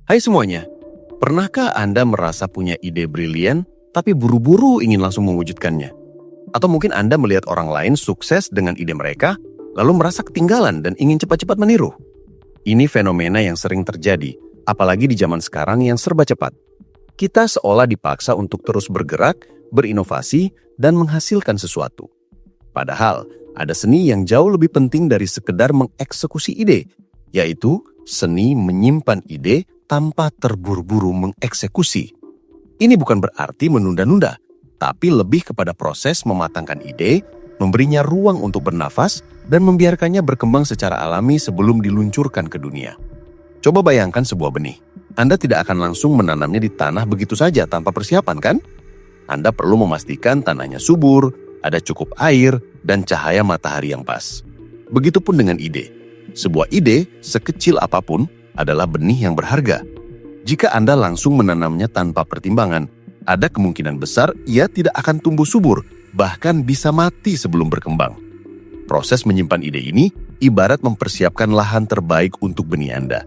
Hai semuanya, pernahkah Anda merasa punya ide brilian tapi buru-buru ingin langsung mewujudkannya? Atau mungkin Anda melihat orang lain sukses dengan ide mereka, lalu merasa ketinggalan dan ingin cepat-cepat meniru? Ini fenomena yang sering terjadi, apalagi di zaman sekarang yang serba cepat. Kita seolah dipaksa untuk terus bergerak, berinovasi, dan menghasilkan sesuatu. Padahal, ada seni yang jauh lebih penting dari sekedar mengeksekusi ide, yaitu seni menyimpan ide tanpa terburu-buru mengeksekusi. Ini bukan berarti menunda-nunda, tapi lebih kepada proses mematangkan ide, memberinya ruang untuk bernafas, dan membiarkannya berkembang secara alami sebelum diluncurkan ke dunia. Coba bayangkan sebuah benih. Anda tidak akan langsung menanamnya di tanah begitu saja tanpa persiapan, kan? Anda perlu memastikan tanahnya subur, ada cukup air, dan cahaya matahari yang pas. Begitupun dengan ide. Sebuah ide, sekecil apapun, adalah benih yang berharga. Jika Anda langsung menanamnya tanpa pertimbangan, ada kemungkinan besar ia tidak akan tumbuh subur, bahkan bisa mati sebelum berkembang. Proses menyimpan ide ini ibarat mempersiapkan lahan terbaik untuk benih Anda.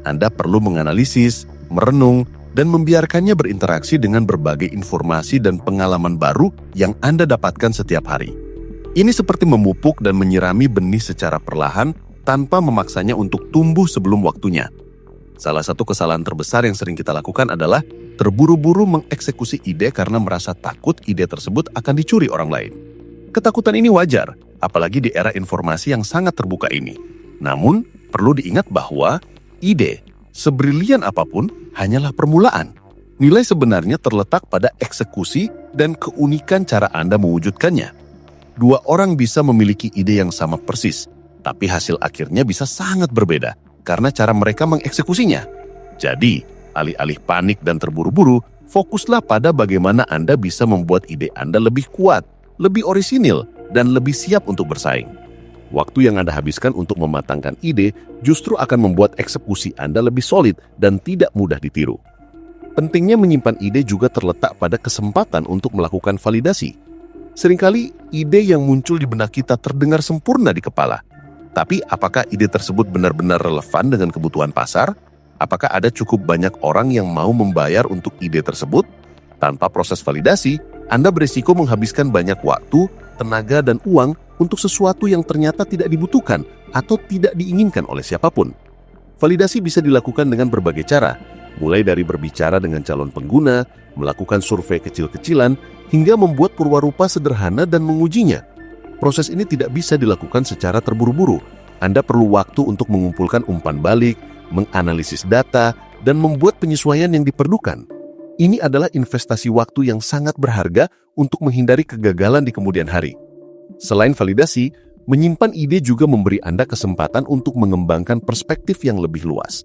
Anda perlu menganalisis, merenung, dan membiarkannya berinteraksi dengan berbagai informasi dan pengalaman baru yang Anda dapatkan setiap hari. Ini seperti memupuk dan menyirami benih secara perlahan tanpa memaksanya untuk tumbuh sebelum waktunya. Salah satu kesalahan terbesar yang sering kita lakukan adalah terburu-buru mengeksekusi ide karena merasa takut ide tersebut akan dicuri orang lain. Ketakutan ini wajar, apalagi di era informasi yang sangat terbuka ini. Namun, perlu diingat bahwa ide, sebrilian apapun, hanyalah permulaan. Nilai sebenarnya terletak pada eksekusi dan keunikan cara Anda mewujudkannya. Dua orang bisa memiliki ide yang sama persis, tapi hasil akhirnya bisa sangat berbeda karena cara mereka mengeksekusinya. Jadi, alih-alih panik dan terburu-buru, fokuslah pada bagaimana Anda bisa membuat ide Anda lebih kuat, lebih orisinil, dan lebih siap untuk bersaing. Waktu yang Anda habiskan untuk mematangkan ide justru akan membuat eksekusi Anda lebih solid dan tidak mudah ditiru. Pentingnya menyimpan ide juga terletak pada kesempatan untuk melakukan validasi. Seringkali ide yang muncul di benak kita terdengar sempurna di kepala. Tapi apakah ide tersebut benar-benar relevan dengan kebutuhan pasar? Apakah ada cukup banyak orang yang mau membayar untuk ide tersebut? Tanpa proses validasi, Anda berisiko menghabiskan banyak waktu, tenaga, dan uang untuk sesuatu yang ternyata tidak dibutuhkan atau tidak diinginkan oleh siapapun. Validasi bisa dilakukan dengan berbagai cara, mulai dari berbicara dengan calon pengguna, melakukan survei kecil-kecilan, hingga membuat purwarupa sederhana dan mengujinya. Proses ini tidak bisa dilakukan secara terburu-buru. Anda perlu waktu untuk mengumpulkan umpan balik, menganalisis data, dan membuat penyesuaian yang diperlukan. Ini adalah investasi waktu yang sangat berharga untuk menghindari kegagalan di kemudian hari. Selain validasi, menyimpan ide juga memberi Anda kesempatan untuk mengembangkan perspektif yang lebih luas.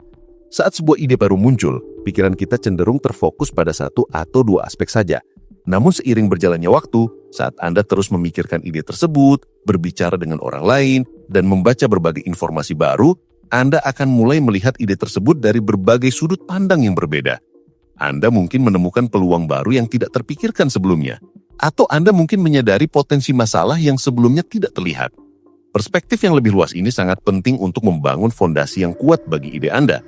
Saat sebuah ide baru muncul, pikiran kita cenderung terfokus pada satu atau dua aspek saja. Namun seiring berjalannya waktu, saat Anda terus memikirkan ide tersebut, berbicara dengan orang lain, dan membaca berbagai informasi baru, Anda akan mulai melihat ide tersebut dari berbagai sudut pandang yang berbeda. Anda mungkin menemukan peluang baru yang tidak terpikirkan sebelumnya, atau Anda mungkin menyadari potensi masalah yang sebelumnya tidak terlihat. Perspektif yang lebih luas ini sangat penting untuk membangun fondasi yang kuat bagi ide Anda.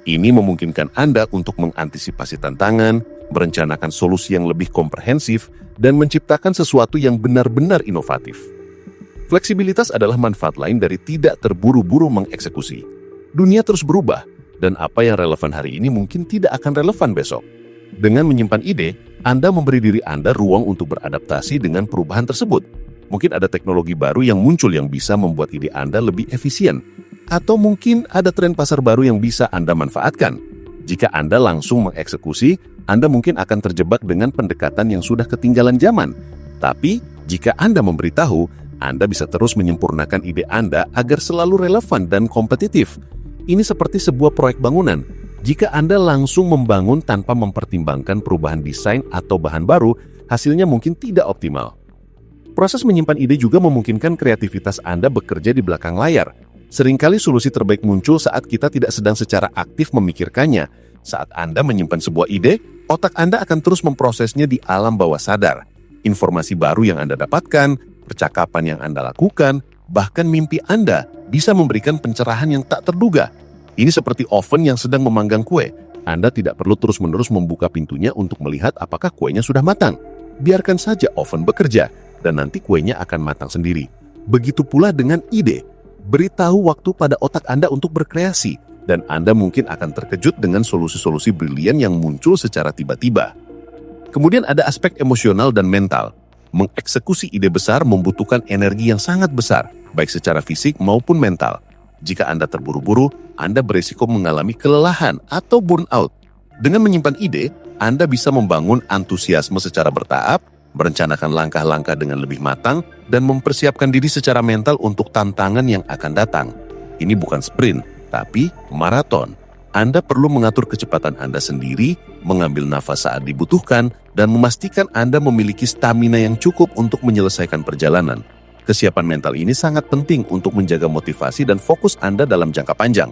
Ini memungkinkan Anda untuk mengantisipasi tantangan, merencanakan solusi yang lebih komprehensif, dan menciptakan sesuatu yang benar-benar inovatif. Fleksibilitas adalah manfaat lain dari tidak terburu-buru mengeksekusi. Dunia terus berubah, dan apa yang relevan hari ini mungkin tidak akan relevan besok. Dengan menyimpan ide, Anda memberi diri Anda ruang untuk beradaptasi dengan perubahan tersebut. Mungkin ada teknologi baru yang muncul yang bisa membuat ide Anda lebih efisien, atau mungkin ada tren pasar baru yang bisa Anda manfaatkan. Jika Anda langsung mengeksekusi, Anda mungkin akan terjebak dengan pendekatan yang sudah ketinggalan zaman. Tapi, jika Anda memberitahu, Anda bisa terus menyempurnakan ide Anda agar selalu relevan dan kompetitif. Ini seperti sebuah proyek bangunan. Jika Anda langsung membangun tanpa mempertimbangkan perubahan desain atau bahan baru, hasilnya mungkin tidak optimal. Proses menyimpan ide juga memungkinkan kreativitas Anda bekerja di belakang layar. Seringkali solusi terbaik muncul saat kita tidak sedang secara aktif memikirkannya. Saat Anda menyimpan sebuah ide, otak Anda akan terus memprosesnya di alam bawah sadar. Informasi baru yang Anda dapatkan, percakapan yang Anda lakukan, bahkan mimpi Anda bisa memberikan pencerahan yang tak terduga. Ini seperti oven yang sedang memanggang kue. Anda tidak perlu terus-menerus membuka pintunya untuk melihat apakah kuenya sudah matang. Biarkan saja oven bekerja, dan nanti kuenya akan matang sendiri. Begitu pula dengan ide. Beritahu waktu pada otak Anda untuk berkreasi, dan Anda mungkin akan terkejut dengan solusi-solusi brilian yang muncul secara tiba-tiba. Kemudian ada aspek emosional dan mental. Mengeksekusi ide besar membutuhkan energi yang sangat besar, baik secara fisik maupun mental. Jika Anda terburu-buru, Anda berisiko mengalami kelelahan atau burnout. Dengan menyimpan ide, Anda bisa membangun antusiasme secara bertahap, merencanakan langkah-langkah dengan lebih matang, dan mempersiapkan diri secara mental untuk tantangan yang akan datang. Ini bukan sprint, tapi maraton. Anda perlu mengatur kecepatan Anda sendiri, mengambil nafas saat dibutuhkan, dan memastikan Anda memiliki stamina yang cukup untuk menyelesaikan perjalanan. Kesiapan mental ini sangat penting untuk menjaga motivasi dan fokus Anda dalam jangka panjang.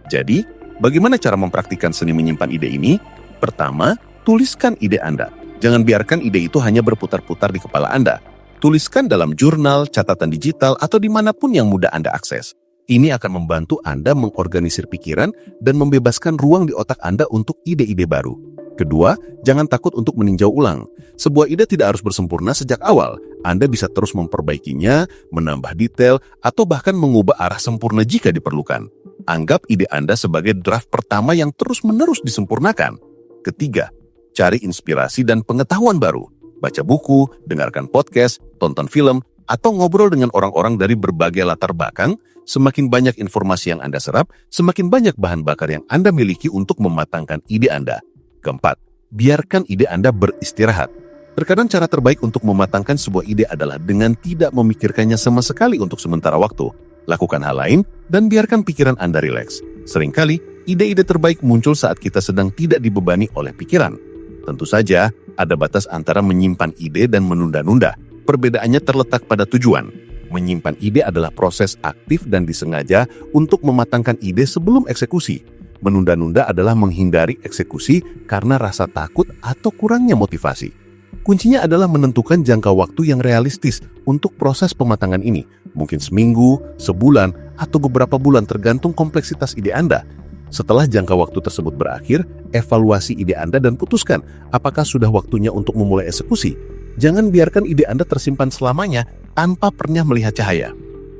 Jadi, bagaimana cara mempraktikkan seni menyimpan ide ini? Pertama, tuliskan ide Anda. Jangan biarkan ide itu hanya berputar-putar di kepala Anda. Tuliskan dalam jurnal, catatan digital, atau dimanapun yang mudah Anda akses. Ini akan membantu Anda mengorganisir pikiran dan membebaskan ruang di otak Anda untuk ide-ide baru. Kedua, jangan takut untuk meninjau ulang. Sebuah ide tidak harus bersempurna sejak awal. Anda bisa terus memperbaikinya, menambah detail, atau bahkan mengubah arah sempurna jika diperlukan. Anggap ide Anda sebagai draft pertama yang terus-menerus disempurnakan. Ketiga, cari inspirasi dan pengetahuan baru. Baca buku, dengarkan podcast, tonton film, atau ngobrol dengan orang-orang dari berbagai latar belakang. Semakin banyak informasi yang Anda serap, semakin banyak bahan bakar yang Anda miliki untuk mematangkan ide Anda. Keempat, biarkan ide Anda beristirahat. Terkadang cara terbaik untuk mematangkan sebuah ide adalah dengan tidak memikirkannya sama sekali untuk sementara waktu. Lakukan hal lain dan biarkan pikiran Anda rileks. Seringkali, ide-ide terbaik muncul saat kita sedang tidak dibebani oleh pikiran. Tentu saja, ada batas antara menyimpan ide dan menunda-nunda. Perbedaannya terletak pada tujuan. Menyimpan ide adalah proses aktif dan disengaja untuk mematangkan ide sebelum eksekusi. Menunda-nunda adalah menghindari eksekusi karena rasa takut atau kurangnya motivasi. Kuncinya adalah menentukan jangka waktu yang realistis untuk proses pematangan ini. Mungkin seminggu, sebulan, atau beberapa bulan tergantung kompleksitas ide Anda. Setelah jangka waktu tersebut berakhir, evaluasi ide Anda dan putuskan apakah sudah waktunya untuk memulai eksekusi. Jangan biarkan ide Anda tersimpan selamanya tanpa pernah melihat cahaya.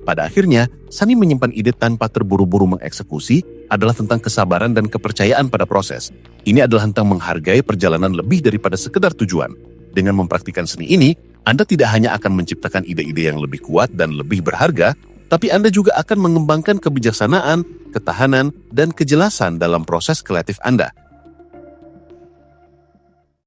Pada akhirnya, seni menyimpan ide tanpa terburu-buru mengeksekusi adalah tentang kesabaran dan kepercayaan pada proses. Ini adalah tentang menghargai perjalanan lebih daripada sekedar tujuan. Dengan mempraktikkan seni ini, Anda tidak hanya akan menciptakan ide-ide yang lebih kuat dan lebih berharga, tapi Anda juga akan mengembangkan kebijaksanaan, ketahanan, dan kejelasan dalam proses kreatif Anda.